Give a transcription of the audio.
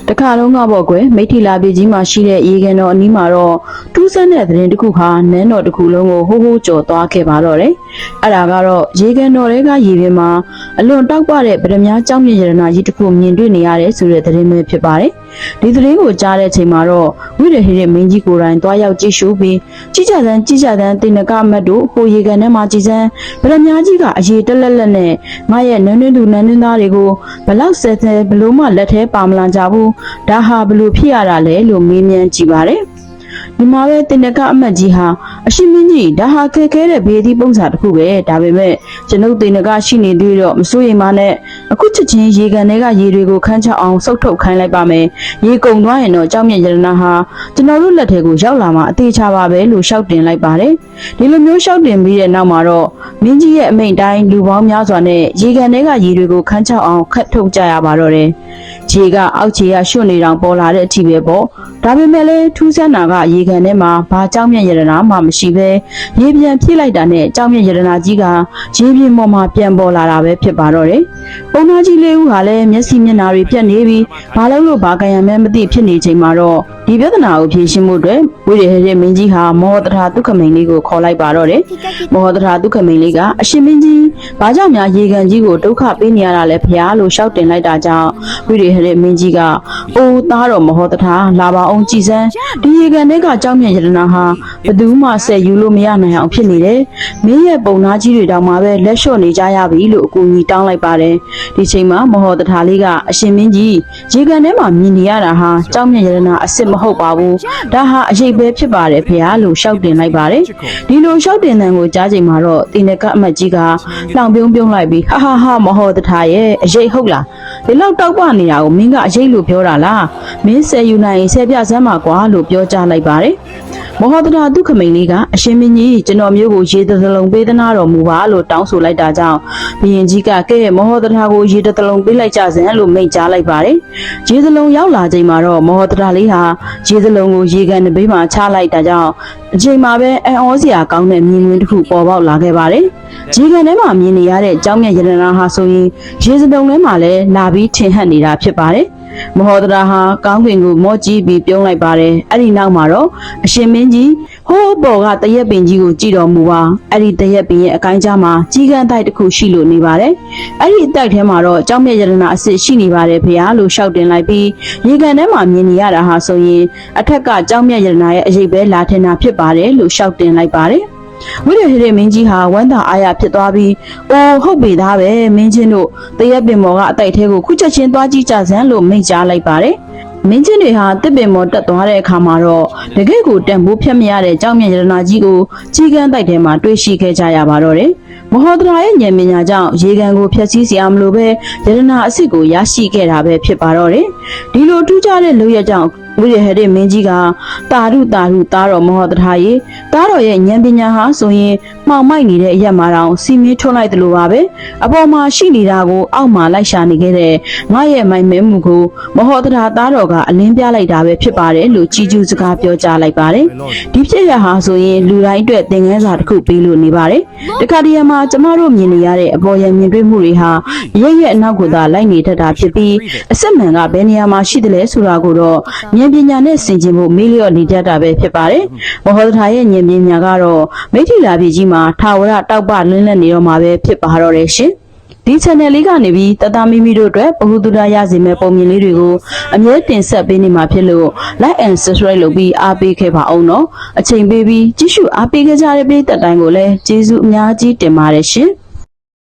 တခါလုံးကပေါ့ကွယ်မိထီလာပြည်ကြီးမှာရှိတဲ့ရေကန်တော်အနီးမှာတော့ထူးဆန်းတဲ့သတင်းတစ်ခုဟာနန်းတော်တစ်ခုလုံးကိုဟိုးဟိုးကြော်သွားခဲ့ပါတော့တယ်။အဲ့ဒါကတော့ရေကန်တော်တွေကရေပြင်မှာအလွန်တောက်ပတဲ့ဗဒမြားကြောင်းမြင့်ရတနာကြီးတစ်ခုမြင်တွေ့နေရတယ်ဆိုတဲ့သတင်းပဲဖြစ်ပါတယ်။ဒီသတင်းကိုကြားတဲ့အချိန်မှာတော့ဝိရဟိရမင်းကြီးကိုယ်တိုင်တွားရောက်ကြည့်ရှုပြီးကြည်ကြတဲ့တင်နကအမတ်တို့ဟိုရေကန်ထဲမှာကြည်စမ်းဗဒမြားကြီးကအရေးတက်လက်လက်နဲ့ငါရဲ့နန်းသူနန်းသားတွေကိုဘလောက်ဆဲဆဲဘလို့မှလက်ထဲပါမလာကြဘူးဒါဟာဘလို့ဖြစ်ရတာလဲလို့မေးမြန်းကြည့်ပါတယ်ဒီမှာပဲတင်နကအမတ်ကြီးဟာအရှင်မင်းကြီးဒါဟာခဲခဲတဲ့ဘေးသီးပုံစံတစ်ခုပဲဒါပေမဲ့ကျွန်ုပ်တင်နကရှိနေသေးတော့မစိုးရိမ်ပါနဲ့အခုချက်ချင်းရေကန်တွေကရေတွေကိုခန်းချအောင်စုပ်ထုတ်ခိုင်းလိုက်ပါမယ်ရေကုန်သွားရင်တော့ကြောက်မြတ်ရတနာဟာကျွန်တော်တို့လက်ထဲကိုရောက်လာမှအသေးချပါပဲလို့ရှောက်တင်လိုက်ပါတယ်ဒီလိုမျိုးရှောက်တင်ပြီးတဲ့နောက်မှာတော့မင်းကြီးရဲ့အမိန့်တိုင်းလူပေါင်းများစွာနဲ့ရေကန်တွေကရေတွေကိုခန်းချအောင်ခတ်ထုတ်ကြရပါတော့တယ်ရေကအောက်ခြေကရွှွနေတောင်ပေါ်လာတဲ့အထိပဲပေါ့ဒါပေမဲ့လည်းထူးဆန်းတာကရေကန်ထဲမှာဘာကြောက်မြတ်ရတနာမှမရှိပဲရေပြန်ပြည့်လိုက်တာနဲ့ကြောက်မြတ်ရတနာကြီးကရေပြင်ပေါ်မှာပြန်ပေါ်လာတာပဲဖြစ်ပါတော့တယ်ပုံသားကြီးလေးဦးဟာလည်းမျက်စိမျက်နှာတွေပြတ်နေပြီးဘာလို့ဘာကံရမဲမသိဖြစ်နေချိန်မှာတော့ဒီပြဿနာကိုဖြေရှင်းမှုအတွက်ဝိရဟိရမင်းကြီးဟာမောဟတထာဒုက္ခမိန်လေးကိုခေါ်လိုက်ပါတော့တယ်မောဟတထာဒုက္ခမိန်လေးကအရှင်မင်းကြီးဘာကြောင့်များရေကန်ကြီးကိုဒုက္ခပေးနေရတာလဲဖျားလို့ရှောက်တင်လိုက်တာကြောင့်ဝိရဟိရမင်းကြီးကအိုးသားတော်မောဟတထာလာပါအောင်ကြည်စမ်းဒီရေကန်တွေကကြောက်မြတ်ရတနာဟာဘသူမှဆက်ယူလို့မရနိုင်အောင်ဖြစ်နေတယ်မင်းရဲ့ပုံနာကြီးတွေတောင်မှပဲလက်လျှော့နေကြရပြီလို့အကူအညီတောင်းလိုက်ပါတယ်ဒီချိန်မှာမောဟတထာလေးကအရှင်မင်းကြီးရေကန်ထဲမှာမြင်နေရတာဟာကြောက်မြတ်ရတနာအစ်စ်မဟုတ်ပါဘူးဒါဟာအရေးပဲဖြစ်ပါတယ်ဖေဟာလို့ရှောက်တင်လိုက်ပါတယ်ဒီလိုရှောက်တင်တဲ့ကိုကြားချိန်မှာတော့တင်နကအမတ်ကြီးကလောင်ပြုံးလိုက်ပြီးဟာမောဟတထာရဲ့အရေးဟုတ်လားဒီလောက်တောက်ပနေတာကိုမင်းကအရေးလို့ပြောတာလားမင်းဆယ်ယူနိုင်ဆယ်ပြစမ်းပါကွာလို့ပြောကြားလိုက်ပါတယ်မောဟတထာဒုက္ခမိန်လေးကအရှင်မင်းကြီးကျွန်တော်မျိုးကိုရေတလုံးပေးသနာတော်မူပါလို့တောင်းဆိုလိုက်တာကြောင့်ဘုရင်ကြီးကကဲမောဟတထာကိုရေတလုံးပေးလိုက်ကြစမ်းလို့မိန့်ကြားလိုက်ပါတယ်ရေတလုံးရောက်လာချိန်မှာတော့မောဟတထာလေးဟာရေတလုံးကိုရေကန်တစ်ဘေးမှာချလိုက်တာကြောင့်အချိန်မှာပဲအံ့ဩစရာကောင်းတဲ့မြင်ကွင်းတစ်ခုပေါ်ပေါက်လာခဲ့ပါတယ်ရေကန်ထဲမှာမြင်နေရတဲ့ကြောင်းမြတ်ရတနာဟာဆိုရင်ရေစတုံထဲမှာလည်းလာပြီးထင်ဟပ်နေတာဖြစ်ပါတယ်မဟောဒရာဟာကောင်းကင်ကိုမော့ကြည့်ပြီးပြုံးလိုက်ပါတယ်အဲ့ဒီနောက်မှာတော့အရှင်မင်းကြီးဟိုးပေါ်ကတရက်ပင်ကြီးကိုကြည့်တော်မူပါအဲ့ဒီတရက်ပင်ရဲ့အကိုင်းကြားမှာကြီးကန်းတိုက်တစ်ခုရှိလို့နေပါတယ်အဲ့ဒီအတိုက်ထဲမှာတော့ကြောင်းမြတ်ရတနာအစ်စ်ရှိနေပါတယ်ဖေဟာလို့ရှောက်တင်လိုက်ပြီးရေကန်ထဲမှာမြင်နေရတာဟာဆိုရင်အထက်ကကြောင်းမြတ်ရတနာရဲ့အရေးပဲလာထင်တာဖြစ်ပါတယ်လို့ရှောက်တင်လိုက်ပါတယ်ဝိရဟိရမင်းကြီးဟာဝမ်းသာအားရဖြစ်သွားပြီးအိုးဟုတ်ပြီသားပဲမင်းချင်းတို့တရက်ပင်မော်ကအတိုက်ထဲကိုခုချက်ချင်းသွားကြည့်ကြစမ်းလို့မိန့်ကြားလိုက်ပါတယ်မင်းချင်းတွေဟာတစ်ပင်မော်တက်သွားတဲ့အခါမှာတော့တကယ့်ကိုတန်ဖိုးဖြတ်မရတဲ့ကြောက်မြတ်ရတနာကြီးကိုကြီးကန်းတိုက်ထဲမှာတွေ့ရှိခဲ့ကြရပါတော့တယ်မဟောဒရာရဲ့ဉာဏ်ပညာကြောင့်ရေကန်ကိုဖျက်ဆီးစရာမလိုပဲရတနာအစ်စ်ကိုရရှိခဲ့တာပဲဖြစ်ပါတော့တယ်ဒီလိုထူးခြားတဲ့လုပ်ရကြောင့်ဝိရဟိရမင်းကြီးကတာရုသားတော်မောဟတထာရေသားတော်ရဲ့ဉာဏ်ပညာဟာဆိုရင်မှောင်မိုက်နေတဲ့အရက်မှာတောင်စီမင်းထွန်းလိုက်တယ်လို့ပါပဲအပေါ်မှာရှိနေတာကိုအောက်မှာလိုက်ရှာနေခဲ့တဲ့ငါရဲ့မိုင်မဲမှုကိုမောဟတထာသားတော်ကအလင်းပြလိုက်တာပဲဖြစ်ပါတယ်လို့ကြီးကျူးစကားပြောကြားလိုက်ပါတယ်ဒီဖြစ်ရဟာဆိုရင်လူတိုင်းအတွက်သင်ခန်းစာတစ်ခုပေးလို့နေပါတယ်တခါတည်းမှာကျမတို့မြင်နေရတဲ့အပေါ်ရမြင်တွေ့မှုတွေဟာရဲ့အနောက်ကသာလိုက်နေတတ်တာဖြစ်ပြီးအစစ်မှန်ကဘယ်နေရာမှာရှိတယ်လဲဆိုတာကိုတော့ဉာဏ်ပညာနဲ့ဆင်ခြင်ဖို့မေးလျော့နေတတ်တာပဲဖြစ်ပါတယ်မောဟတထာရဲ့ဉာဏ်ပညာကတော့မိထီလာပြည်ကြီးမှာထာဝရတောက်ပလင်းလက်နေတော့မှာပဲဖြစ်ပါတော့တယ်ရှင်ဒီ channel လေးကနေပြီးတသားမိမိတို့အတွက်ဘ ഹു တုဒရရစေမဲ့ပုံမြင်လေးတွေကိုအမြဲတင်ဆက်ပေးနေမှာဖြစ်လို့ like and subscribe လုပ်ပြီးအားပေးခဲ့ပါအောင်နော်အချိန်ပေးပြီးကြည့်ရှုအားပေးကြတဲ့ပရိသတ်တိုင်းကိုလည်းကျေးဇူးအများကြီးတင်ပါတယ်ရှင်